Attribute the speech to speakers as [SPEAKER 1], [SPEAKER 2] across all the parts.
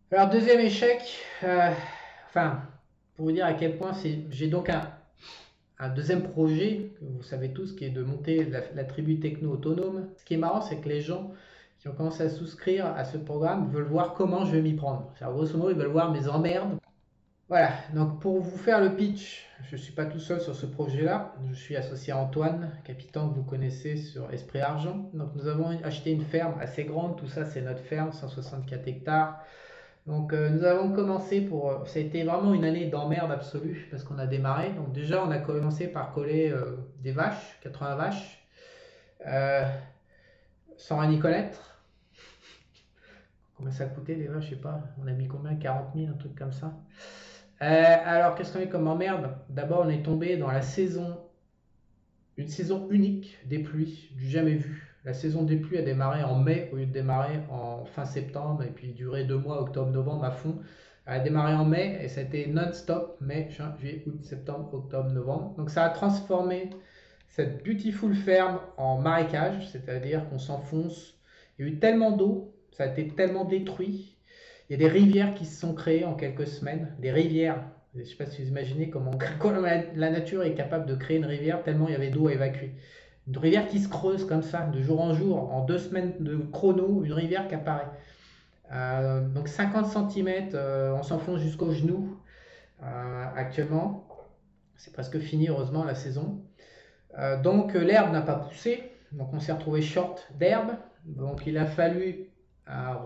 [SPEAKER 1] Alors, deuxième échec, enfin, pour vous dire à quel point j'ai donc un deuxième projet, que vous savez tous, qui est de monter la tribu techno autonome. Ce qui est marrant, c'est que les gens qui ont commencé à souscrire à ce programme veulent voir comment je vais m'y prendre. Alors, grosso modo, ils veulent voir mes emmerdes. Voilà, donc pour vous faire le pitch, je ne suis pas tout seul sur ce projet-là. Je suis associé à Antoine, capitaine que vous connaissez sur Esprit Argent. Donc nous avons acheté une ferme assez grande, tout ça c'est notre ferme, 164 hectares. Donc nous avons commencé ça a été vraiment une année d'emmerde absolue parce qu'on a démarré. Donc déjà on a commencé par coller des vaches, 80 vaches, euh, sans rien y connaître. Combien ça coûtait les vaches, je sais pas. On a mis combien? 40 000, un truc comme ça. Alors qu'est-ce qu'on a eu comme emmerde? D'abord on est tombé dans une saison unique des pluies, du jamais vu. La saison des pluies a démarré en mai au lieu de démarrer en fin septembre et puis durer 2 mois, octobre, novembre à fond. Elle a démarré en mai et ça a été non-stop, mai, juin, juillet, août, septembre, octobre, novembre. Donc ça a transformé cette beautiful ferme en marécage, c'est-à-dire qu'on s'enfonce. Il y a eu tellement d'eau, ça a été tellement détruit. Il y a des rivières qui se sont créées en quelques semaines, des rivières. Je ne sais pas si vous imaginez comment la nature est capable de créer une rivière tellement il y avait d'eau à évacuer. Une rivière qui se creuse comme ça, de jour en jour, en 2 semaines de chrono, une rivière qui apparaît. Donc 50 cm, on s'enfonce jusqu'aux genoux actuellement. C'est presque fini, heureusement, la saison. Donc l'herbe n'a pas poussé, donc on s'est retrouvé short d'herbe. Donc il a fallu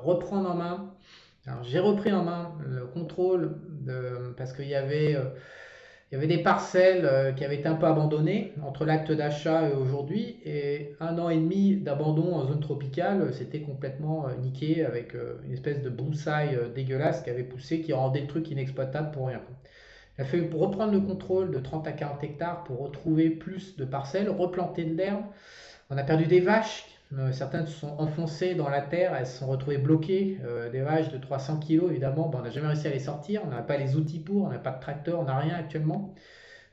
[SPEAKER 1] reprendre en main. Alors j'ai repris en main le contrôle parce il y avait des parcelles qui avaient été un peu abandonnées entre l'acte d'achat et aujourd'hui. Et 1 an et demi d'abandon en zone tropicale, c'était complètement niqué avec une espèce de broussaille dégueulasse qui avait poussé, qui rendait le truc inexploitable pour rien. Il a fallu reprendre le contrôle de 30 à 40 hectares pour retrouver plus de parcelles, replanter de l'herbe. On a perdu des vaches. Certaines se sont enfoncées dans la terre, elles se sont retrouvées bloquées. Des vaches de 300 kilos, évidemment, ben, on n'a jamais réussi à les sortir. On n'a pas les outils pour, on n'a pas de tracteur, on n'a rien actuellement.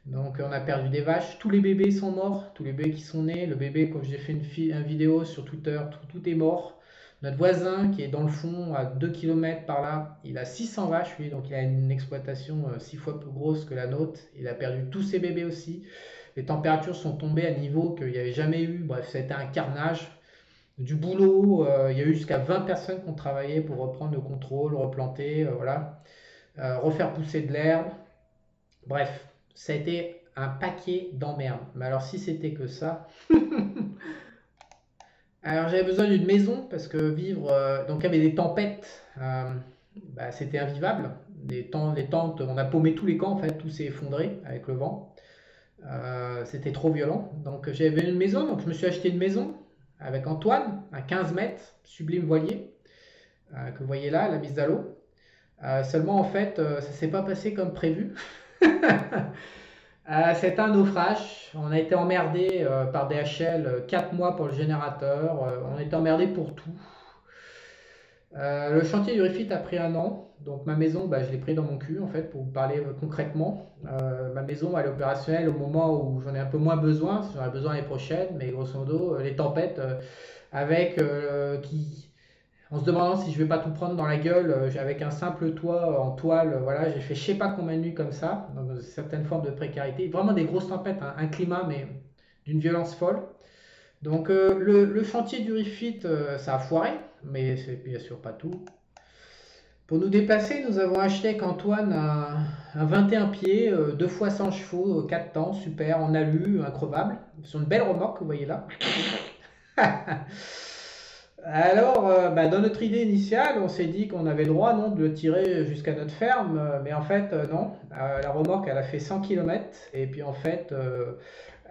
[SPEAKER 1] Donc on a perdu des vaches. Tous les bébés sont morts, tous les bébés qui sont nés. Le bébé, quand j'ai fait une vidéo sur Twitter, tout est mort. Notre voisin qui est dans le fond à 2 km par là, il a 600 vaches lui, donc il a une exploitation 6 fois plus grosse que la nôtre. Il a perdu tous ses bébés aussi. Les températures sont tombées à niveau qu'il n'y avait jamais eu. Bref, ça a été un carnage. Du boulot, il y a eu jusqu'à 20 personnes qui ont travaillé pour reprendre le contrôle, replanter, voilà. Refaire pousser de l'herbe. Bref, ça a été un paquet d'emmerdes. Mais alors si c'était que ça, alors j'avais besoin d'une maison parce que vivre, donc il y avait des tempêtes, bah, c'était invivable. Les tentes, on a paumé tous les camps en fait, tout s'est effondré avec le vent. C'était trop violent. Donc j'avais une maison, donc je me suis acheté une maison avec Antoine à 15 mètres, sublime voilier, que vous voyez là, la mise à l'eau. Seulement en fait, ça s'est pas passé comme prévu. C'est un naufrage. On a été emmerdé par DHL 4 mois pour le générateur. On a été emmerdé pour tout. Le chantier du Refit a pris 1 an. Donc ma maison, bah, je l'ai pris dans mon cul en fait pour vous parler concrètement. Ma maison elle est opérationnelle au moment où j'en ai un peu moins besoin. J'en ai besoin l'année prochaine, mais grosso modo les tempêtes avec qui en se demandant si je vais pas tout prendre dans la gueule avec un simple toit en toile. Voilà, j'ai fait je sais pas combien de nuits comme ça, donc certaines formes de précarité. Vraiment des grosses tempêtes, hein, un climat mais d'une violence folle. Donc le chantier du Refit, ça a foiré, mais c'est bien sûr pas tout. Pour nous déplacer, nous avons acheté avec Antoine un 21 pieds, 2 fois 100 chevaux, 4 temps, super, en alu, increvable. Sur une belle remorque, vous voyez là. Alors, bah, dans notre idée initiale, on s'est dit qu'on avait le droit non, de le tirer jusqu'à notre ferme, mais en fait, non. La remorque, elle a fait 100 km, et puis en fait,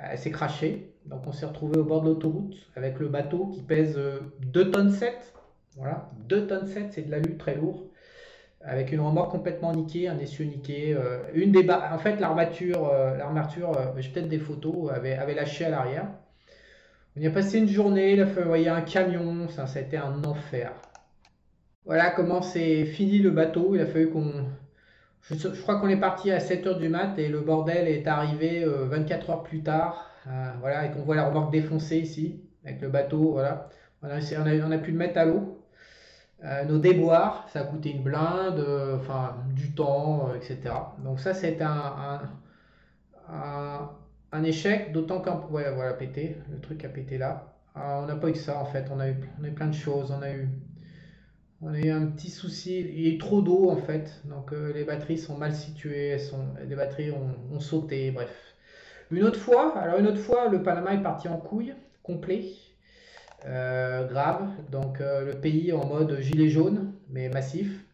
[SPEAKER 1] elle s'est crashée. Donc, on s'est retrouvé au bord de l'autoroute avec le bateau qui pèse 2 tonnes 7. Voilà, 2 tonnes 7, c'est de l'alu très lourd. Avec une remorque complètement niquée, un essieu niqué. En fait, l'armature, j'ai peut-être des photos, avait lâché à l'arrière. On y a passé une journée, il a fallu envoyer un camion, ça a été un enfer. Voilà comment c'est fini le bateau. Il a fallu qu'on. Je crois qu'on est parti à 7 heures du mat et le bordel est arrivé 24 heures plus tard. Voilà, et qu'on voit la remorque défoncée ici, avec le bateau. Voilà. On a pu le mettre à l'eau. nos déboires, ça a coûté une blinde, enfin du temps, etc. Donc ça, c'est un, un échec, d'autant qu'un... Ouais, voilà, pété, le truc a pété là. On n'a pas eu que ça en fait, on a eu plein de choses, on a eu un petit souci, il y a eu trop d'eau en fait, donc les batteries sont mal situées, les batteries ont sauté, bref. Une autre fois, le Panama est parti en couille, complet, grave, donc le pays en mode gilet jaune, mais massif.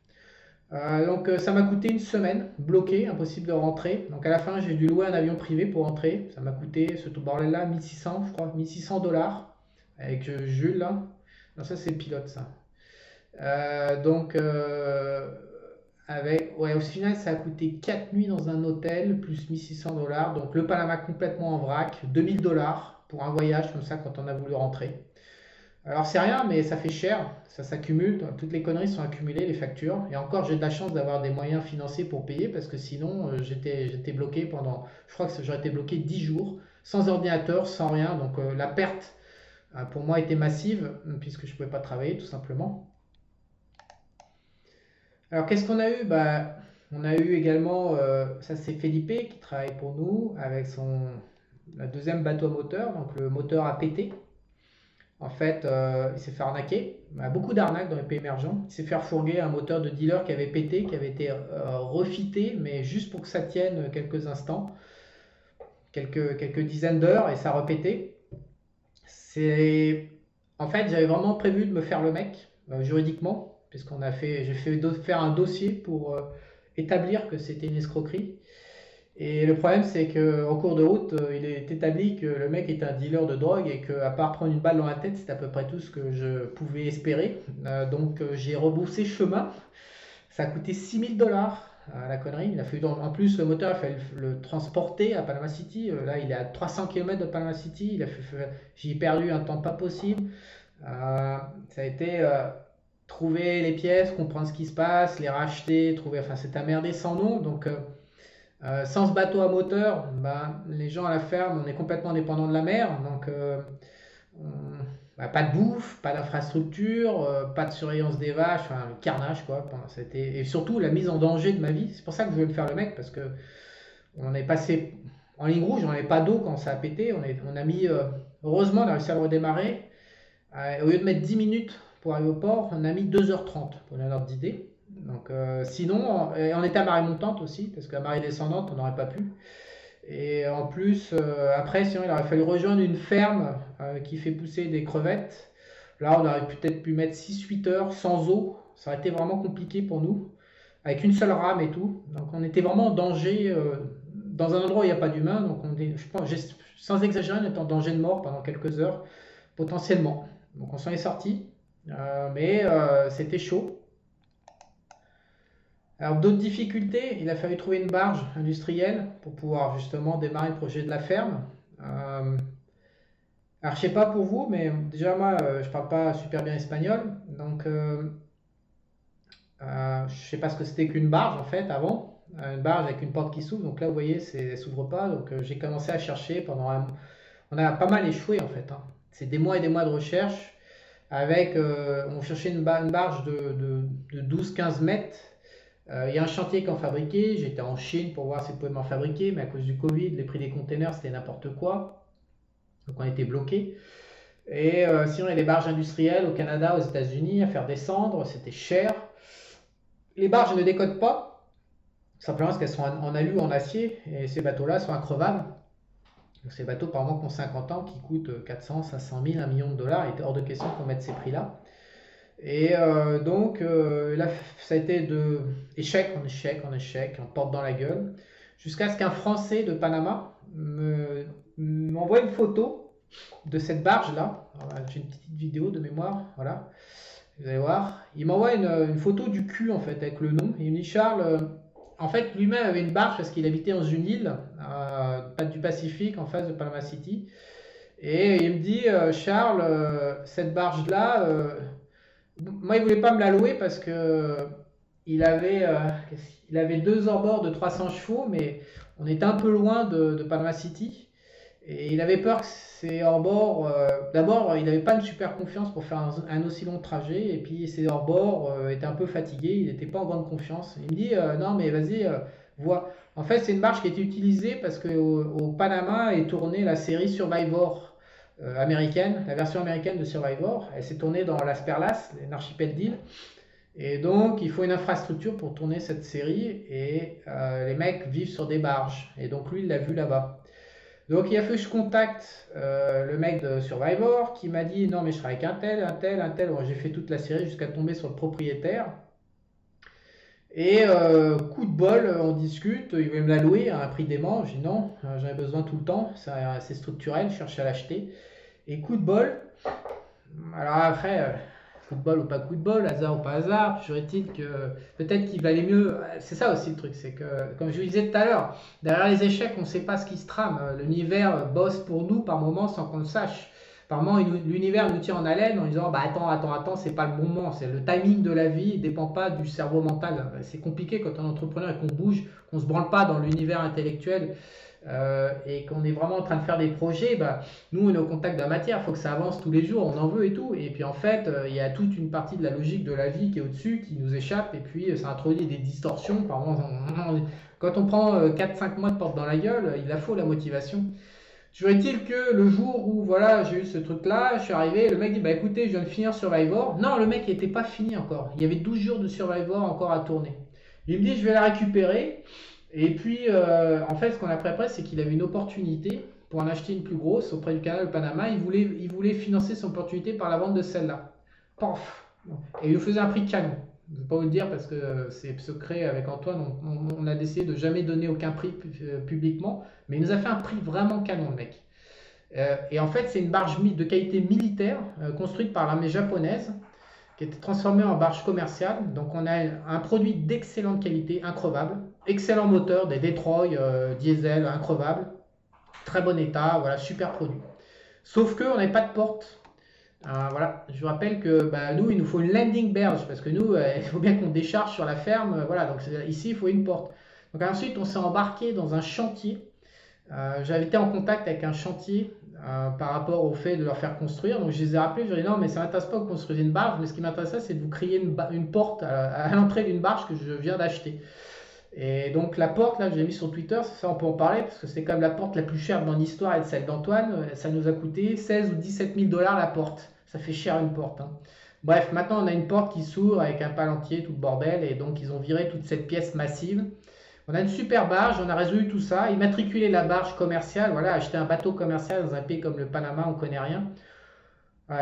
[SPEAKER 1] Ça m'a coûté une semaine, bloqué, impossible de rentrer. Donc à la fin, j'ai dû louer un avion privé pour rentrer. Ça m'a coûté ce tout bordel-là 1600, je crois, 1600 dollars avec Jules là. Non, ça c'est le pilote ça. Donc ouais, au final, ça a coûté 4 nuits dans un hôtel plus 1600 dollars. Donc le Panama complètement en vrac, 2000 dollars pour un voyage comme ça quand on a voulu rentrer. Alors c'est rien, mais ça fait cher, ça s'accumule, toutes les conneries sont accumulées, les factures. Et encore, j'ai de la chance d'avoir des moyens financiers pour payer parce que sinon, j'étais bloqué pendant, je crois que j'aurais été bloqué 10 jours, sans ordinateur, sans rien. Donc la perte pour moi était massive puisque je ne pouvais pas travailler tout simplement. Alors qu'est-ce qu'on a eu? Bah, on a eu également, ça c'est Felipe qui travaille pour nous avec la deuxième bateau à moteur, donc le moteur a pété. En fait, il s'est fait arnaquer. Il y a beaucoup d'arnaques dans les pays émergents. Il s'est fait refourguer un moteur de dealer qui avait pété, qui avait été refité, mais juste pour que ça tienne quelques instants, quelques dizaines d'heures, et ça a repété. En fait, j'avais vraiment prévu de me faire le mec, juridiquement, puisqu'on a fait, j'ai fait faire un dossier pour établir que c'était une escroquerie. Et le problème, c'est qu'en cours de route, il est établi que le mec est un dealer de drogue et qu'à part prendre une balle dans la tête, c'est à peu près tout ce que je pouvais espérer. J'ai rebroussé chemin. Ça a coûté 6000 dollars la connerie. Il a fallu, en plus, le moteur, il fallait le transporter à Panama City. Là, il est à 300 km de Panama City. J'y ai perdu un temps pas possible. Ça a été trouver les pièces, comprendre ce qui se passe, les racheter, trouver. Enfin, c'est un merdier sans nom. Sans ce bateau à moteur, bah, les gens à la ferme, on est complètement dépendant de la mer. Pas de bouffe, pas d'infrastructure, pas de surveillance des vaches, enfin, le carnage quoi. Et surtout la mise en danger de ma vie. C'est pour ça que je voulais me faire le mec parce que on est passé en ligne rouge, on n'avait pas d'eau quand ça a pété. On a mis, heureusement, on a réussi à le redémarrer. Au lieu de mettre 10 minutes pour arriver au port, on a mis 2h30 pour donner un ordre d'idée. Sinon, on était à marée montante aussi, parce qu'à marée descendante, on n'aurait pas pu. Et en plus, après, sinon, il aurait fallu rejoindre une ferme qui fait pousser des crevettes. Là, on aurait peut-être pu mettre 6-8 heures sans eau. Ça aurait été vraiment compliqué pour nous, avec une seule rame et tout. Donc, on était vraiment en danger, dans un endroit où il n'y a pas d'humain. Je pense, sans exagérer, on était en danger de mort pendant quelques heures, potentiellement. Donc, on s'en est sorti. Mais c'était chaud. Alors d'autres difficultés, il a fallu trouver une barge industrielle pour pouvoir justement démarrer le projet de la ferme. Alors je sais pas pour vous, mais déjà moi je parle pas super bien espagnol, je sais pas ce que c'était qu'une barge en fait avant, une barge avec une porte qui s'ouvre. Donc là vous voyez, elle s'ouvre pas. J'ai commencé à chercher on a pas mal échoué en fait, hein. C'est des mois et des mois de recherche on cherchait une barge de 12-15 mètres. Il y a un chantier qui en fabriquait. J'étais en Chine pour voir s'ils pouvaient m'en fabriquer, mais à cause du Covid, les prix des containers c'était n'importe quoi. Donc on était bloqués. Et sinon, il y a les barges industrielles au Canada, aux États-Unis à faire descendre, c'était cher. Les barges ne décodent pas, simplement parce qu'elles sont en alu ou en acier, et ces bateaux-là sont increvables. Donc, ces bateaux, par exemple, qui ont 50 ans, qui coûtent 400, 500 000, 1 million de dollars, il était hors de question qu'on mette ces prix-là. Et là, ça a été de échec en échec en échec, en porte dans la gueule, jusqu'à ce qu'un Français de Panama m'envoie une photo de cette barge-là. J'ai une petite vidéo de mémoire, voilà. Vous allez voir. Il m'envoie une photo du cul, en fait, avec le nom. Il me dit, Charles, en fait, lui-même avait une barge parce qu'il habitait dans une île, du Pacifique, en face de Panama City. Et il me dit, Charles, cette barge-là, moi, il voulait pas me la louer parce que il avait 2 hors-bord de 300 chevaux, mais on était un peu loin de Panama City. Et il avait peur que ses hors-bord. D'abord, il n'avait pas une super confiance pour faire un aussi long trajet. Et puis ses hors-bord étaient un peu fatigués. Il n'était pas en grande confiance. Il me dit non, mais vas-y, vois. En fait, c'est une marche qui a été utilisée parce qu'au Panama est tournée la série Survivor américaine, la version américaine de Survivor. Elle s'est tournée dans Las Perlas, l'archipel d'îles. Et donc, il faut une infrastructure pour tourner cette série. Et les mecs vivent sur des barges. Et donc, lui, il l'a vu là-bas. Donc il a fallu que je contacte le mec de Survivor qui m'a dit non mais je serai avec un tel, un tel, un tel. Bon, j'ai fait toute la série jusqu'à tomber sur le propriétaire. Et coup de bol, on discute, il veut me la louer à un prix dément. Je dis non, j'en ai besoin tout le temps, c'est structurel, je cherche à l'acheter. Et coup de bol, alors après, coup de bol ou pas coup de bol, hasard ou pas hasard, toujours est-il que peut-être qu'il valait mieux. C'est ça aussi le truc, c'est que, comme je vous disais tout à l'heure, derrière les échecs, on ne sait pas ce qui se trame. L'univers bosse pour nous par moments sans qu'on le sache. Par moments, l'univers nous tient en haleine en disant bah attends, c'est pas le bon moment. C'est le timing de la vie, ne dépend pas du cerveau mental. C'est compliqué quand on est entrepreneur et qu'on bouge, qu'on se branle pas dans l'univers intellectuel et qu'on est vraiment en train de faire des projets, bah, nous on est au contact de la matière, il faut que ça avance tous les jours, on en veut et tout. Et puis en fait, il y a toute une partie de la logique de la vie qui est au-dessus, qui nous échappe, et puis ça introduit des distorsions. Par moment, quand on prend 4-5 mois de porte dans la gueule, il la faut la motivation. Toujours est-il que le jour où voilà, j'ai eu ce truc-là, je suis arrivé, le mec dit bah écoutez, je viens de finir Survivor. Non, le mec n'était pas fini encore. Il y avait 12 jours de Survivor encore à tourner. Il me dit je vais la récupérer. Et puis en fait, ce qu'on a appris après, c'est qu'il avait une opportunité pour en acheter une plus grosse auprès du canal Panama. Il voulait financer son opportunité par la vente de celle-là. Paf. Et il nous faisait un prix canon. Je ne vais pas vous le dire parce que c'est secret avec Antoine. On a décidé de jamais donner aucun prix publiquement. Mais il nous a fait un prix vraiment canon, le mec. Et en fait, c'est une barge de qualité militaire construite par l'armée japonaise qui a été transformée en barge commerciale. Donc on a un produit d'excellente qualité, increvable. Excellent moteur, des Detroit diesel, increvable. Très bon état, voilà, super produit. Sauf qu'on n'avait pas de porte. Voilà, je vous rappelle que bah, nous, il nous faut une landing berge parce que nous, il faut bien qu'on décharge sur la ferme. Voilà, donc ici, il faut une porte. Donc ensuite, on s'est embarqué dans un chantier. J'avais été en contact avec un chantier par rapport au fait de leur faire construire. Donc je les ai rappelés, je leur ai dit non, mais ça ne m'intéresse pas que vous construisez une barge, mais ce qui m'intéresse, c'est de vous créer une porte à l'entrée d'une barge que je viens d'acheter. Et donc la porte, là, je l'ai mis sur Twitter, ça on peut en parler, parce que c'est quand même la porte la plus chère de mon histoire et de celle d'Antoine. Ça nous a coûté 16 ou 17 000 dollars la porte. Ça fait cher une porte. Hein. Bref, maintenant on a une porte qui s'ouvre avec un palantier, tout le bordel, et donc ils ont viré toute cette pièce massive. On a une super barge, on a résolu tout ça, immatriculé la barge commerciale, voilà, acheter un bateau commercial dans un pays comme le Panama, on connaît rien.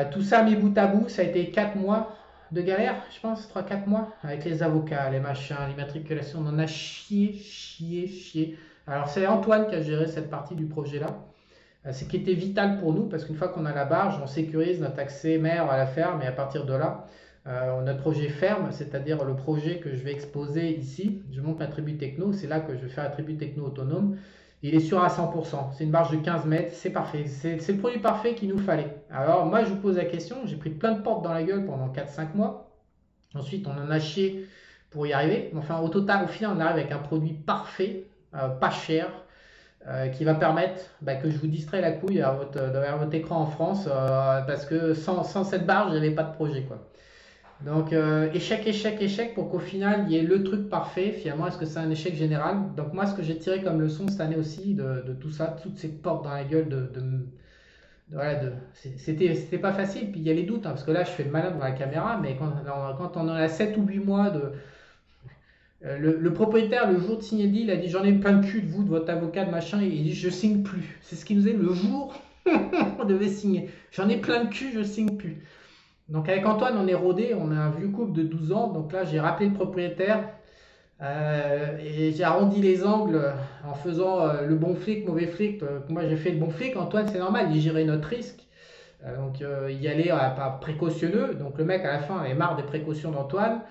[SPEAKER 1] Tout ça mis bout à bout, ça a été 4 mois de galère, je pense, 3-4 mois, avec les avocats, les machins, l'immatriculation, on en a chié. Alors c'est Antoine qui a géré cette partie du projet-là. C'est qui était vital pour nous, parce qu'une fois qu'on a la barge, on sécurise notre accès mer à la ferme, et à partir de là, notre projet ferme, c'est-à-dire le projet que je vais exposer ici, je monte ma tribu techno, c'est là que je vais faire la tribu techno autonome, il est sûr à 100%, c'est une barge de 15 mètres, c'est parfait, c'est le produit parfait qu'il nous fallait. Alors moi je vous pose la question, j'ai pris plein de portes dans la gueule pendant 4-5 mois, ensuite on en a chié pour y arriver, enfin au total, au final on arrive avec un produit parfait, pas cher, qui va permettre que je vous distrais la couille derrière votre écran en France, parce que sans cette barge, il n'y avait pas de projet, quoi. Donc échec pour qu'au final il y ait le truc parfait. Finalement, est-ce que c'est un échec général? Donc moi, ce que j'ai tiré comme leçon cette année aussi de tout ça, toutes ces portes dans la gueule voilà, c'était pas facile. Puis il y a les doutes, hein, parce que là je fais le malin devant la caméra, mais quand on a 7 ou 8 mois le propriétaire, le jour de signer le deal, il a dit j'en ai plein de cul de vous, de votre avocat, de machin, et il dit je signe plus. C'est ce qu'il nous est le jour où on devait signer. J'en ai plein de cul, je signe plus. Donc avec Antoine, on est rodé, on a un vieux couple de 12 ans. Donc là, j'ai rappelé le propriétaire et j'ai arrondi les angles en faisant le bon flic, mauvais flic. Moi, j'ai fait le bon flic. Antoine, c'est normal, il gérait notre risque. Donc il y allait pas précautionneux. Donc le mec, à la fin, avait marre des précautions d'Antoine.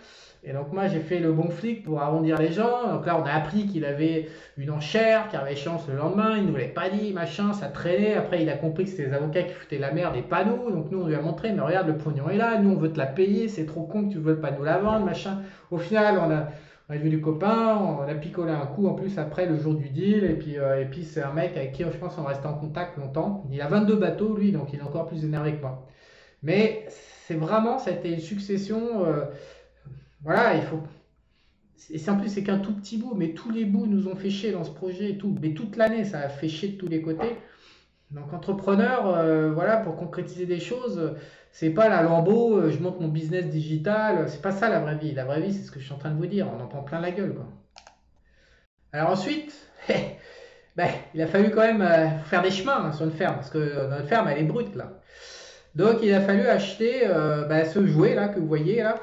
[SPEAKER 1] Et donc moi j'ai fait le bon flic pour arrondir les gens. Donc là on a appris qu'il avait une enchère qui avait échéance le lendemain, il ne nous l'avait pas dit, machin, ça traînait. Après il a compris que c'était les avocats qui foutaient la merde et pas nous. Donc nous on lui a montré, mais regarde le pognon est là, nous on veut te la payer, c'est trop con que tu ne veux pas nous la vendre, machin. Au final On est devenu copains, on a picolé un coup en plus après le jour du deal. Et puis c'est un mec avec qui je pense on reste en contact longtemps. Il a 22 bateaux lui, donc il est encore plus énervé que moi. Mais c'est vraiment, ça a été une succession. Voilà, il faut. Et c'est en plus, c'est qu'un tout petit bout, mais tous les bouts nous ont fait chier dans ce projet et tout. Mais toute l'année, ça a fait chier de tous les côtés. Donc, entrepreneur, voilà, pour concrétiser des choses, c'est pas la lambeau, je monte mon business digital, c'est pas ça la vraie vie. La vraie vie, c'est ce que je suis en train de vous dire, on en prend plein la gueule, quoi. Alors ensuite, ben, il a fallu quand même faire des chemins sur une ferme, parce que notre ferme, elle est brute, là. Donc il a fallu acheter ce jouet là que vous voyez là,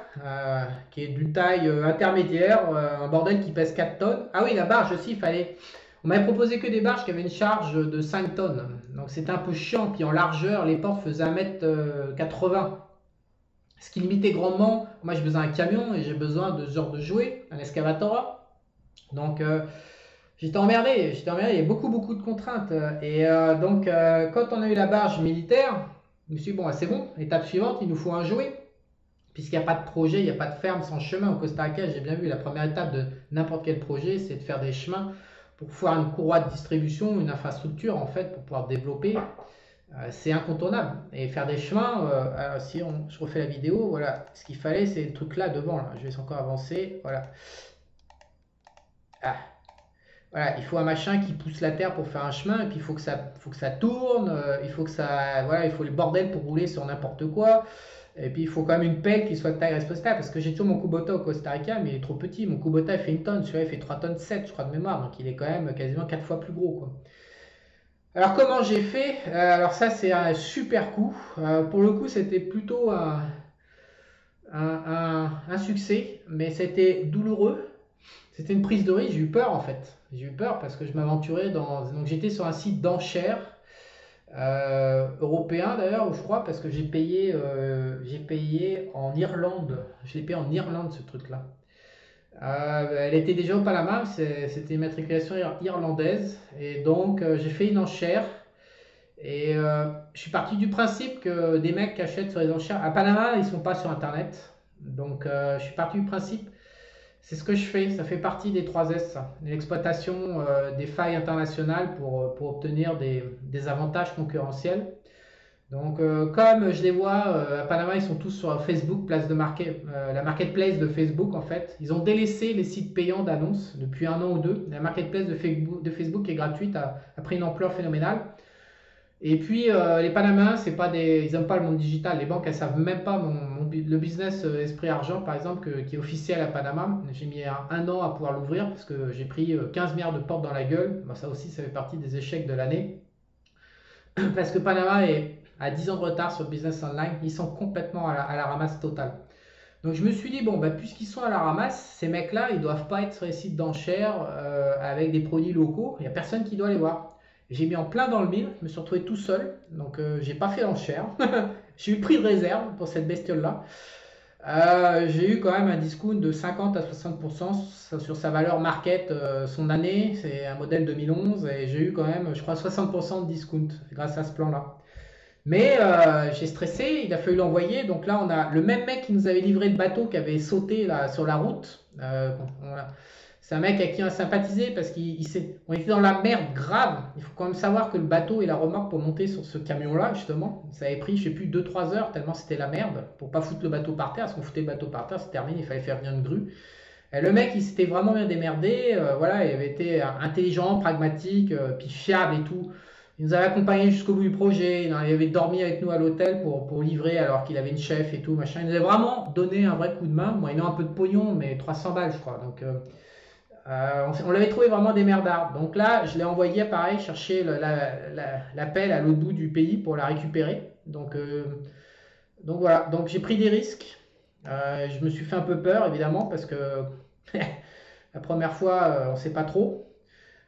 [SPEAKER 1] qui est d'une taille intermédiaire, un bordel qui pèse 4 tonnes. Ah oui, la barge aussi, il fallait. On m'avait proposé que des barges qui avaient une charge de 5 tonnes. Donc c'était un peu chiant. Puis en largeur, les portes faisaient 1,80 m. Ce qui limitait grandement. Moi j'ai besoin d'un camion et j'ai besoin de ce genre de jouet, un excavator. Donc j'étais emmerdé, il y a beaucoup de contraintes. Quand on a eu la barge militaire, je me suis dit, bon, c'est bon, étape suivante, il nous faut un jouet. Puisqu'il n'y a pas de projet, il n'y a pas de ferme sans chemin. Au Costa Rica, j'ai bien vu, la première étape de n'importe quel projet, c'est de faire des chemins pour faire une courroie de distribution, une infrastructure en fait, pour pouvoir développer. C'est incontournable. Et faire des chemins, je refais la vidéo, voilà, ce qu'il fallait, c'est le truc là devant. Là. Je vais encore avancer, voilà. Ah. Voilà, il faut un machin qui pousse la terre pour faire un chemin, et puis il faut que ça tourne, il faut que ça, voilà, il faut le bordel pour rouler sur n'importe quoi, et puis il faut quand même une pelle qui soit de taille respectable, parce que j'ai toujours mon Kubota au Costa Rica, mais il est trop petit, mon Kubota il fait 1 tonne, celui-là il fait 3 tonnes 7, je crois de mémoire, donc il est quand même quasiment 4 fois plus gros, quoi. Alors comment j'ai fait? Alors ça c'est un super coup, pour le coup c'était plutôt un succès, mais c'était douloureux. C'était une prise de risque, j'ai eu peur en fait. J'ai eu peur parce que je m'aventurais dans. Donc j'étais sur un site d'enchères européen d'ailleurs, je crois, parce que j'ai payé en Irlande. Je l'ai payé en Irlande ce truc-là. Elle était déjà au Panama, c'était une matriculation irlandaise. Et donc j'ai fait une enchère. Et je suis parti du principe que des mecs qui achètent sur les enchères. À Panama, ils sont pas sur internet. Donc je suis parti du principe. C'est ce que je fais, ça fait partie des 3S, ça. L'exploitation des failles internationales pour obtenir des avantages concurrentiels. Donc, comme je les vois, à Panama, ils sont tous sur Facebook, la marketplace de Facebook en fait. Ils ont délaissé les sites payants d'annonces depuis 1 an ou 2. La marketplace de Facebook est gratuite, a pris une ampleur phénoménale. Et puis les Panaméens, ils n'aiment pas le monde digital. Les banques, elles savent même pas le business Esprit Argent, par exemple, qui est officiel à Panama. J'ai mis 1 an à pouvoir l'ouvrir parce que j'ai pris 15 milliards de portes dans la gueule. Bon, ça aussi, ça fait partie des échecs de l'année. Parce que Panama est à 10 ans de retard sur le business online. Ils sont complètement à la ramasse totale. Donc je me suis dit, bon, puisqu'ils sont à la ramasse, ces mecs-là, ils doivent pas être sur les sites d'enchères avec des produits locaux. Il n'y a personne qui doit les voir. J'ai mis en plein dans le mille, je me suis retrouvé tout seul, donc j'ai pas fait l'enchère. J'ai eu le prix de réserve pour cette bestiole-là. J'ai eu quand même un discount de 50 à 60% sur sa valeur market son année, c'est un modèle 2011, et j'ai eu quand même, je crois, 60% de discount grâce à ce plan-là. Mais j'ai stressé, il a fallu l'envoyer, donc là on a le même mec qui nous avait livré le bateau qui avait sauté là, sur la route. C'est un mec à qui on a sympathisé parce qu'on était dans la merde grave. Il faut quand même savoir que le bateau et la remorque pour monter sur ce camion-là, justement, ça avait pris, je sais plus, 2-3 heures tellement c'était la merde pour pas foutre le bateau par terre. Parce qu'on foutait le bateau par terre, c'est terminé, il fallait faire venir une grue. Et le mec, il s'était vraiment bien démerdé. Voilà, il avait été intelligent, pragmatique, puis fiable et tout. Il nous avait accompagnés jusqu'au bout du projet. Il avait dormi avec nous à l'hôtel pour livrer alors qu'il avait une chef et tout, machin. Il nous avait vraiment donné un vrai coup de main. Moi, il a un peu de pognon, mais 300 balles, je crois. Donc. On l'avait trouvé vraiment des merdards. Donc là, je l'ai envoyé, pareil, chercher la pelle à l'autre bout du pays pour la récupérer. Donc voilà, donc j'ai pris des risques. Je me suis fait un peu peur, évidemment, parce que la première fois, on ne sait pas trop.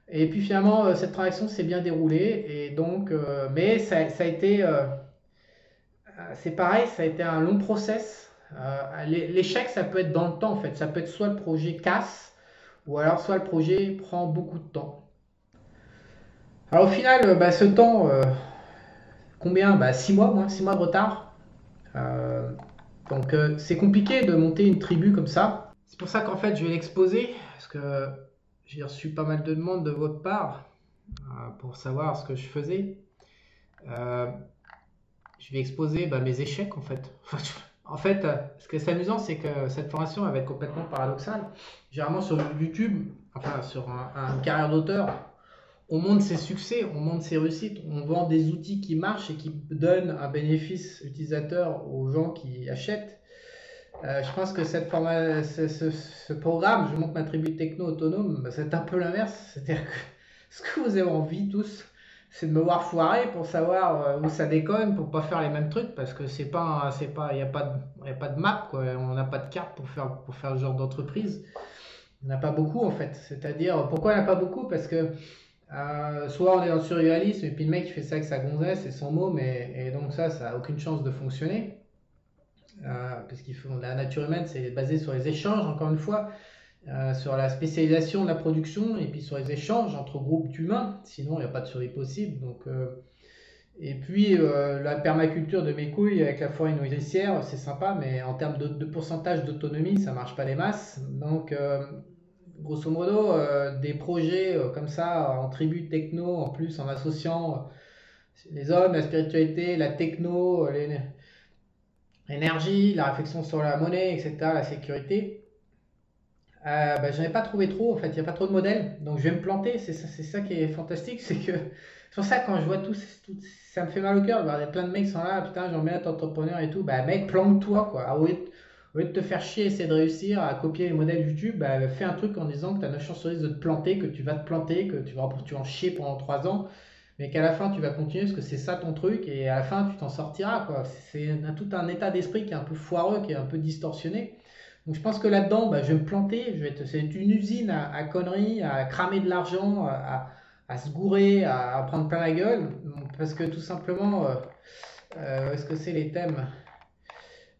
[SPEAKER 1] Et puis finalement, cette transaction s'est bien déroulée. Et donc, mais ça a été, c'est pareil, ça a été un long process. L'échec, ça peut être dans le temps, en fait. Ça peut être soit le projet casse, ou alors soit le projet prend beaucoup de temps. Alors au final, ce temps, combien? 6 mois, moins 6 mois de retard. Donc c'est compliqué de monter une tribu comme ça. C'est pour ça qu'en fait, je vais l'exposer, parce que j'ai reçu pas mal de demandes de votre part pour savoir ce que je faisais. Euh, je vais exposer mes échecs en fait. En fait, ce qui est amusant, c'est que cette formation elle va être complètement paradoxale. Généralement sur YouTube, enfin sur une carrière d'auteur, on montre ses succès, on montre ses réussites, on vend des outils qui marchent et qui donnent un bénéfice utilisateur aux gens qui achètent. Je pense que ce programme, je montre ma tribu techno autonome, c'est un peu l'inverse. C'est-à-dire que ce que vous avez envie tous, c'est de me voir foirer pour savoir où ça déconne, pour pas faire les mêmes trucs, parce que il n'y a pas y a pas de map, quoi. On n'a pas de carte pour faire ce genre d'entreprise. Il n'y en a pas beaucoup en fait. C'est-à-dire, pourquoi il n'y en a pas beaucoup? Parce que soit on est dans le surréalisme et puis le mec il fait ça avec sa gonzesse et son môme, et donc ça a aucune chance de fonctionner. Parce qu'ils font la nature humaine, c'est basé sur les échanges, encore une fois, sur la spécialisation de la production et puis sur les échanges entre groupes d'humains. Sinon, il n'y a pas de survie possible. Donc, et puis, la permaculture de mes couilles avec la forêt nourricière, c'est sympa, mais en termes de pourcentage d'autonomie, ça marche pas des masses. Donc, grosso modo, des projets comme ça, en tribu techno, en plus, en associant les hommes, la spiritualité, la techno, l'énergie, la réflexion sur la monnaie, etc., la sécurité, j'en ai pas trouvé trop en fait, il n'y a pas trop de modèles, donc je vais me planter, c'est ça qui est fantastique, c'est que c'est pour ça quand je vois ça me fait mal au cœur, il y a plein de mecs qui sont là, putain j'en mets être entrepreneur et tout, bah mec plante-toi quoi, au lieu de te faire chier, essayer de réussir à copier les modèles YouTube, fais un truc en disant que tu as 9 chances sur 10 de te planter, que tu vas te planter, que tu vas en chier pendant 3 ans, mais qu'à la fin tu vas continuer parce que c'est ça ton truc et à la fin tu t'en sortiras quoi. C'est tout un état d'esprit qui est un peu foireux, qui est un peu distorsionné. Donc je pense que là-dedans, je vais me planter, c'est une usine à conneries, à cramer de l'argent, à se gourer, à prendre plein la gueule, parce que tout simplement, est-ce que c'est les thèmes?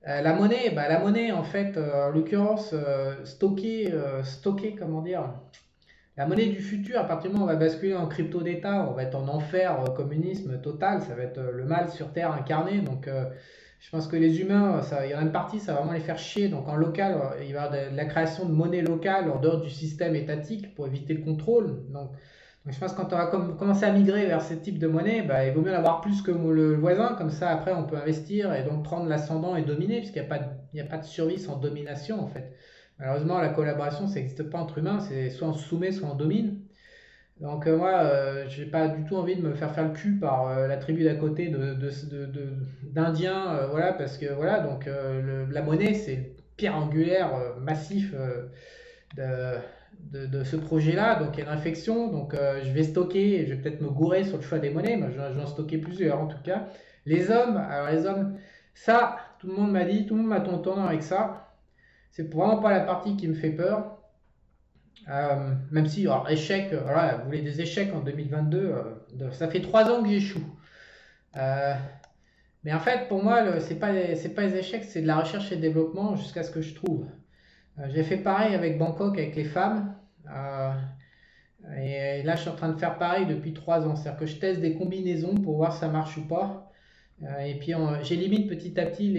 [SPEAKER 1] La monnaie en fait, en l'occurrence, stocker, comment dire, la monnaie du futur, à partir du moment où on va basculer en crypto d'État, on va être en enfer, communisme total, ça va être le mal sur Terre incarné. Donc je pense que les humains, il y en a une partie, ça va vraiment les faire chier. Donc en local, il va y avoir de la création de monnaie locale en dehors du système étatique pour éviter le contrôle. Donc je pense que quand on va commencer à migrer vers ce type de monnaie, il vaut mieux en avoir plus que le voisin. Comme ça, après, on peut investir et donc prendre l'ascendant et dominer, puisqu'il n'y a pas de survie sans domination en fait. Malheureusement, la collaboration, ça n'existe pas entre humains, c'est soit on se soumet, soit on domine. Donc moi, j'ai pas du tout envie de me faire le cul par la tribu d'à côté d'Indiens, voilà, parce que voilà, donc la monnaie, c'est le pierre angulaire massif de ce projet-là. Donc il y a une réflexion, donc je vais stocker, je vais peut-être me gourer sur le choix des monnaies, mais je vais en stocker plusieurs en tout cas. Alors les hommes, ça, tout le monde m'a dit, tout le monde m'a tontonné avec ça. C'est vraiment pas la partie qui me fait peur. Même si, alors, échec, voilà, vous voulez des échecs en 2022, ça fait 3 ans que j'échoue. Euh, mais en fait, pour moi, c'est pas les échecs, c'est de la recherche et développement jusqu'à ce que je trouve. J'ai fait pareil avec Bangkok, avec les femmes. Euh, et là, je suis en train de faire pareil depuis 3 ans. C'est-à-dire que je teste des combinaisons pour voir si ça marche ou pas. Et puis, j'élimine petit à petit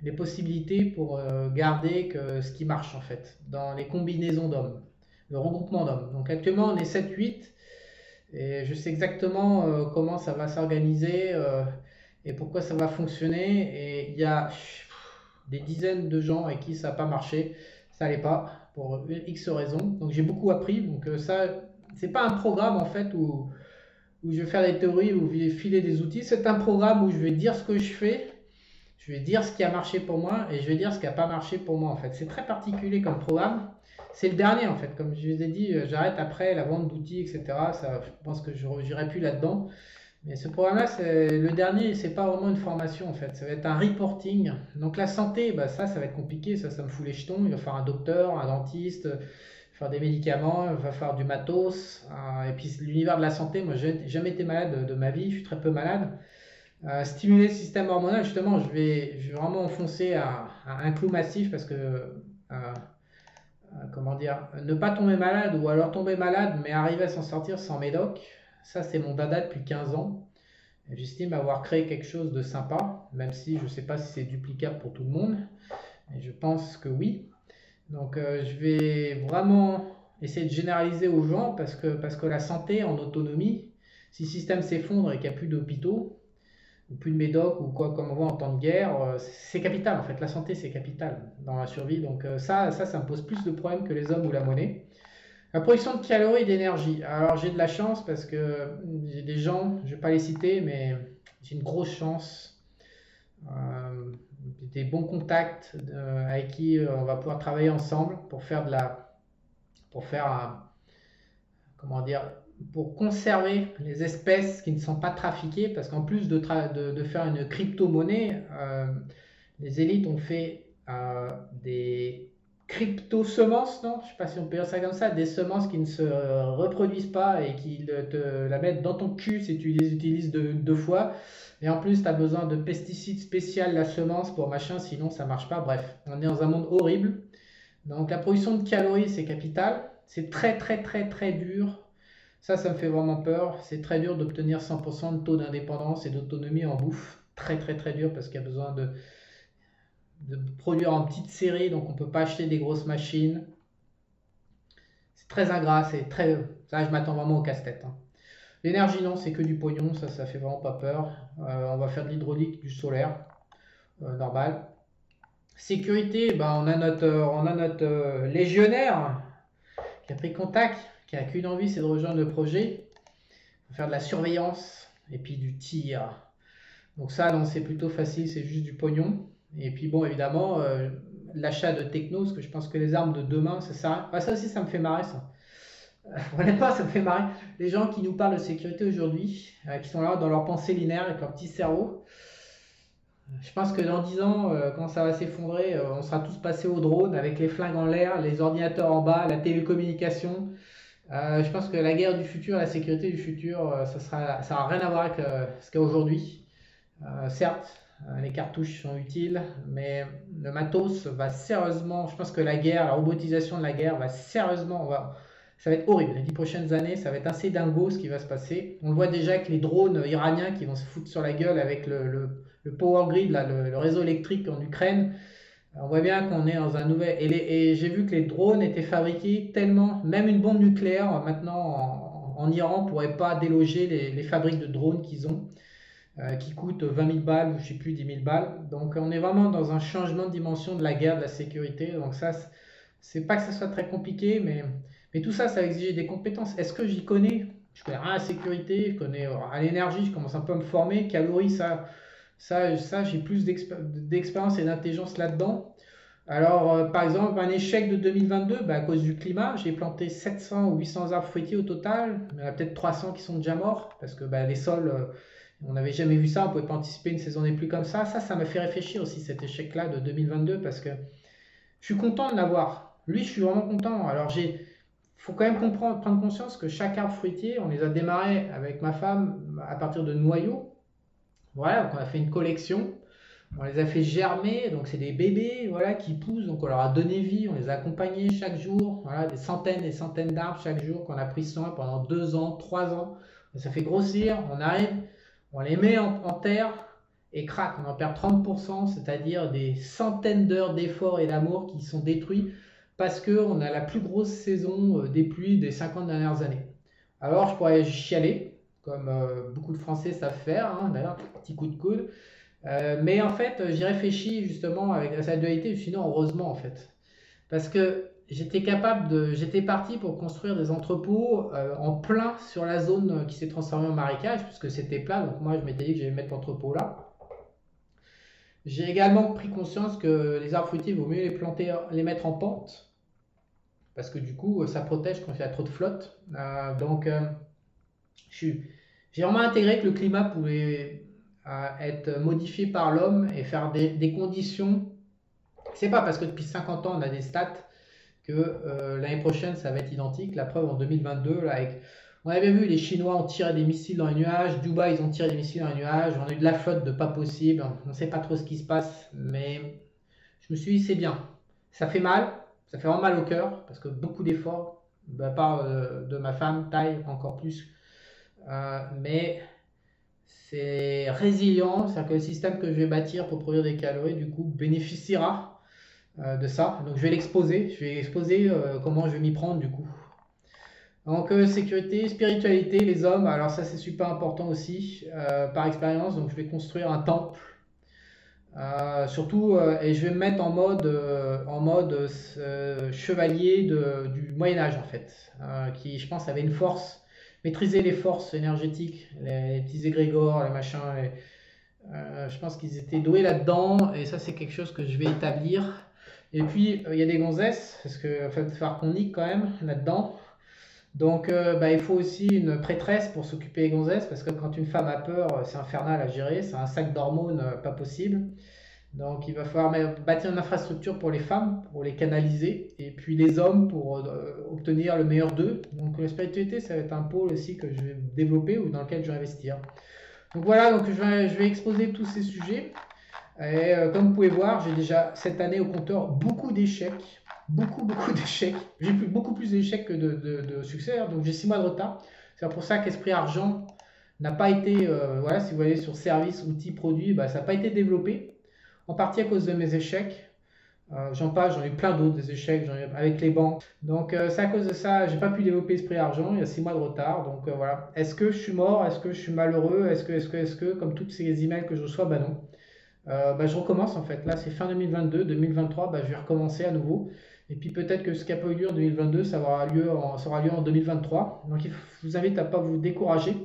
[SPEAKER 1] les possibilités pour garder que ce qui marche en fait dans les combinaisons d'hommes, le regroupement d'hommes. Donc actuellement on est 7-8 et je sais exactement comment ça va s'organiser et pourquoi ça va fonctionner. Et il y a des dizaines de gens avec qui ça n'a pas marché, ça n'allait pas pour X raisons. Donc j'ai beaucoup appris. Donc ça, c'est pas un programme en fait où je vais faire des théories, où je vais filer des outils. C'est un programme où je vais dire ce que je fais, je vais dire ce qui a marché pour moi et je vais dire ce qui n'a pas marché pour moi en fait. C'est très particulier comme programme. C'est le dernier en fait. Comme je vous ai dit, j'arrête après la vente d'outils, etc. Ça, je pense que je n'irai plus là-dedans. Mais ce programme-là, c'est le dernier, c'est pas vraiment une formation en fait. Ça va être un reporting. Donc la santé, ça va être compliqué. Ça me fout les jetons. Il va falloir un docteur, un dentiste, faire des médicaments, il va falloir du matos. Et puis l'univers de la santé, moi, j'ai jamais été malade de ma vie. Je suis très peu malade. Stimuler le système hormonal, justement, je vais vraiment enfoncer un clou massif parce que, comment dire, ne pas tomber malade ou alors tomber malade mais arriver à s'en sortir sans médoc, ça c'est mon dada depuis 15 ans. J'estime avoir créé quelque chose de sympa, même si je ne sais pas si c'est duplicable pour tout le monde, et je pense que oui. Donc je vais vraiment essayer de généraliser aux gens parce que la santé en autonomie, si le système s'effondre et qu'il n'y a plus d'hôpitaux, ou plus de médocs, ou quoi comme on voit en temps de guerre, c'est capital en fait. La santé c'est capital dans la survie. Donc ça me pose plus de problèmes que les hommes ou la monnaie. La production de calories et d'énergie. Alors j'ai de la chance parce que j'ai des gens, je ne vais pas les citer, mais j'ai une grosse chance. Euh, des bons contacts avec qui on va pouvoir travailler ensemble pour faire pour faire comment dire, pour conserver les espèces qui ne sont pas trafiquées, parce qu'en plus de faire une crypto-monnaie, les élites ont fait des crypto-semences, non? Je ne sais pas si on peut dire ça comme ça, des semences qui ne se reproduisent pas et qui te la mettent dans ton cul si tu les utilises deux fois. Et en plus, tu as besoin de pesticides spéciaux, la semence pour machin, sinon ça marche pas. Bref, on est dans un monde horrible. Donc la production de calories, c'est capital. C'est très très très très dur. Ça me fait vraiment peur. C'est très dur d'obtenir 100% de taux d'indépendance et d'autonomie en bouffe. Très très très dur parce qu'il y a besoin de produire en petite série, donc on ne peut pas acheter des grosses machines. C'est très ingrat, c'est très... Ça, je m'attends vraiment au casse-tête, hein. L'énergie, non, c'est que du pognon, ça fait vraiment pas peur. On va faire de l'hydraulique, du solaire, normal. Sécurité, ben, on a notre légionnaire qui a pris contact, qui a qu'une envie, c'est de rejoindre le projet, faire de la surveillance et puis du tir. Donc ça, non, c'est plutôt facile, c'est juste du pognon. Et puis bon, évidemment, l'achat de techno, parce que je pense que les armes de demain, ça sert à rien. Ah, ça aussi, ça me fait marrer, ça. Honnêtement, ça me fait marrer. Les gens qui nous parlent de sécurité aujourd'hui, qui sont là dans leur pensée linéaire avec leur petit cerveau, je pense que dans 10 ans, quand ça va s'effondrer, on sera tous passés au drone avec les flingues en l'air, les ordinateurs en bas, la télécommunication. Je pense que la guerre du futur, la sécurité du futur, ça aura rien à voir avec ce qu'il y a aujourd'hui. Certes, les cartouches sont utiles, mais le matos va sérieusement. Je pense que la guerre, la robotisation de la guerre va sérieusement. Ça va être horrible. Les 10 prochaines années, ça va être assez dingo ce qui va se passer. On le voit déjà avec les drones iraniens qui vont se foutre sur la gueule avec le power grid, là, le réseau électrique en Ukraine. On voit bien qu'on est dans un nouvel. Et j'ai vu que les drones étaient fabriqués tellement. Même une bombe nucléaire, maintenant, en Iran, ne pourrait pas déloger les fabriques de drones qu'ils ont, qui coûtent 20 000 balles ou je sais plus, 10 000 balles. Donc on est vraiment dans un changement de dimension de la guerre, de la sécurité. Donc ça, c'est pas que ça soit très compliqué, mais tout ça, ça va exiger des compétences. Est-ce que j'y connais? Je connais rien à la sécurité, je connais à l'énergie, je commence un peu à me former. Calories, ça j'ai plus d'expérience et d'intelligence là-dedans. Alors, par exemple, un échec de 2022, bah, à cause du climat, j'ai planté 700 ou 800 arbres fruitiers au total. Il y en a peut-être 300 qui sont déjà morts parce que bah, les sols, on n'avait jamais vu ça, on ne pouvait pas anticiper une saison des pluies comme ça. Ça m'a fait réfléchir aussi cet échec-là de 2022 parce que je suis content de l'avoir. Lui, je suis vraiment content. Alors, faut quand même prendre conscience que chaque arbre fruitier, on les a démarrés avec ma femme à partir de noyaux. Voilà, donc on a fait une collection. On les a fait germer, donc c'est des bébés, voilà, qui poussent, donc on leur a donné vie, on les a accompagnés chaque jour, voilà, des centaines et centaines d'arbres chaque jour qu'on a pris soin pendant 2 ans, 3 ans. Ça fait grossir, on arrive, on les met en terre et crac, on en perd 30%, c'est-à-dire des centaines d'heures d'efforts et d'amour qui sont détruits parce qu'on a la plus grosse saison des pluies des 50 dernières années. Alors je pourrais chialer, comme beaucoup de Français savent faire, hein, d'ailleurs, petit coup de coude. Mais en fait, j'y réfléchis justement avec sa dualité, sinon heureusement en fait. Parce que j'étais parti pour construire des entrepôts en plein sur la zone qui s'est transformée en marécage, puisque c'était plat, donc moi je m'étais dit que j'allais mettre l'entrepôt là. J'ai également pris conscience que les arbres fruitiers, il vaut mieux les planter, les mettre en pente, parce que du coup, ça protège quand il y a trop de flotte. J'ai vraiment intégré que le climat pouvait être modifié par l'homme et faire des conditions. C'est pas parce que depuis 50 ans on a des stats que l'année prochaine ça va être identique. La preuve en 2022, là, on avait vu les Chinois ont tiré des missiles dans les nuages, Dubaï ils ont tiré des missiles dans les nuages, on a eu de la flotte de pas possible, on ne sait pas trop ce qui se passe, mais je me suis dit c'est bien. Ça fait mal, ça fait vraiment mal au cœur parce que beaucoup d'efforts de la part de ma femme, taille encore plus. Mais c'est résilient, c'est-à-dire que le système que je vais bâtir pour produire des calories, du coup, bénéficiera. de ça. Donc je vais l'exposer, comment je vais m'y prendre du coup. Donc sécurité, spiritualité, les hommes, alors ça c'est super important aussi par expérience. Donc je vais construire un temple. Surtout, et je vais me mettre en mode chevalier du Moyen Âge en fait, qui je pense avait une force, maîtriser les forces énergétiques, les petits égrégores, les machins, je pense qu'ils étaient doués là-dedans, et ça c'est quelque chose que je vais établir. Et puis il y a des gonzesses, parce qu'il va falloir qu'on nique quand même là-dedans. Donc il faut aussi une prêtresse pour s'occuper des gonzesses, parce que quand une femme a peur, c'est infernal à gérer, c'est un sac d'hormones pas possible. Donc il va falloir bâtir une infrastructure pour les femmes, pour les canaliser, et puis les hommes pour obtenir le meilleur d'eux. Donc la spiritualité, ça va être un pôle aussi que je vais développer ou dans lequel je vais investir. Donc voilà, donc je vais exposer tous ces sujets. Et comme vous pouvez voir, j'ai déjà cette année au compteur beaucoup d'échecs. Beaucoup d'échecs. J'ai beaucoup plus d'échecs que de succès, hein, donc j'ai 6 mois de retard. C'est pour ça qu'Esprit Argent n'a pas été, voilà, si vous voyez sur service, outils, produits, bah, ça n'a pas été développé. En partie à cause de mes échecs. J'en passe, j'en ai plein d'autres, des échecs avec les banques. Donc c'est à cause de ça, j'ai pas pu développer Esprit Argent, il y a 6 mois de retard. Donc voilà. Est-ce que je suis mort? Est-ce que je suis malheureux? Est-ce que, comme toutes ces emails que je reçois, bah non. Je recommence en fait. Là, c'est fin 2022, 2023, je vais recommencer à nouveau. Et puis peut-être que ce qui n'a pas eu lieu en 2022, ça aura lieu en 2023. Donc je vous invite à ne pas vous décourager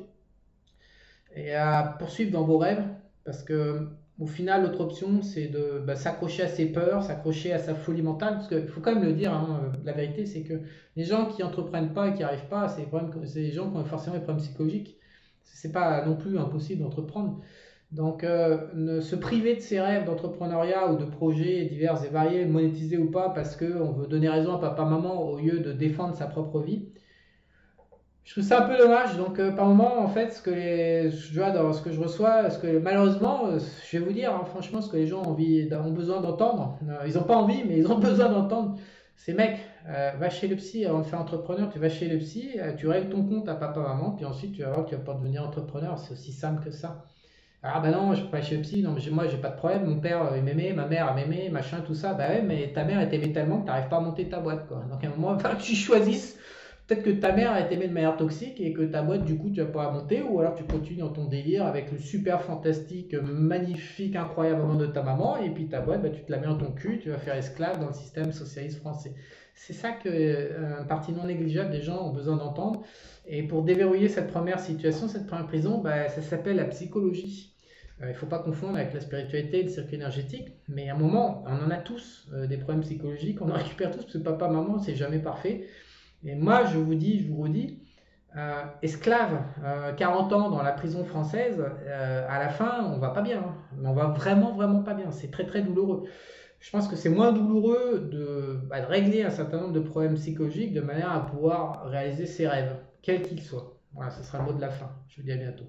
[SPEAKER 1] et à poursuivre dans vos rêves. Parce que au final, l'autre option, c'est de s'accrocher à ses peurs, s'accrocher à sa folie mentale. Parce qu'il faut quand même le dire, hein, la vérité, c'est que les gens qui entreprennent pas et qui n'y arrivent pas, c'est des gens qui ont forcément des problèmes psychologiques. C'est pas non plus impossible d'entreprendre. Donc, se priver de ses rêves d'entrepreneuriat ou de projets divers et variés, monétisés ou pas, parce qu'on veut donner raison à papa-maman au lieu de défendre sa propre vie, je trouve ça un peu dommage. Donc, par moment, en fait, je vois dans ce que je reçois, malheureusement, je vais vous dire, hein, franchement, ce que les gens ont besoin d'entendre, ils n'ont pas envie, mais ils ont besoin d'entendre, c'est mec, va chez le psy avant de faire entrepreneur, tu vas chez le psy, tu règles ton compte à papa-maman, puis ensuite tu vas voir que tu vas pas devenir entrepreneur, c'est aussi simple que ça. Ah bah non, je peux pas chez le psy, non, mais moi j'ai pas de problème, mon père il m'aimait, ma mère elle m'aimait, machin, tout ça. Bah ouais, mais ta mère elle t'aimait tellement que t'arrives pas à monter ta boîte, quoi. Donc à un moment, il va falloir que tu choisisses. Peut-être que ta mère elle t'aimait de manière toxique et que ta boîte du coup tu vas pas monter, ou alors tu continues dans ton délire avec le super fantastique, magnifique, incroyable moment de ta maman, et puis ta boîte, tu te la mets dans ton cul, tu vas faire esclave dans le système socialiste français. C'est ça que une partie non négligeable des gens ont besoin d'entendre. Et pour déverrouiller cette première situation, cette première prison, ça s'appelle la psychologie. Il ne faut pas confondre avec la spiritualité et le circuit énergétique, mais à un moment, on en a tous des problèmes psychologiques, on en récupère tous, parce que papa, maman, c'est jamais parfait. Et moi, je vous redis, esclave, 40 ans dans la prison française, à la fin, on va pas bien, hein. On va vraiment, vraiment pas bien. C'est très, très douloureux. Je pense que c'est moins douloureux de régler un certain nombre de problèmes psychologiques de manière à pouvoir réaliser ses rêves, quels qu'ils soient. Voilà, ce sera le mot de la fin. Je vous dis à bientôt.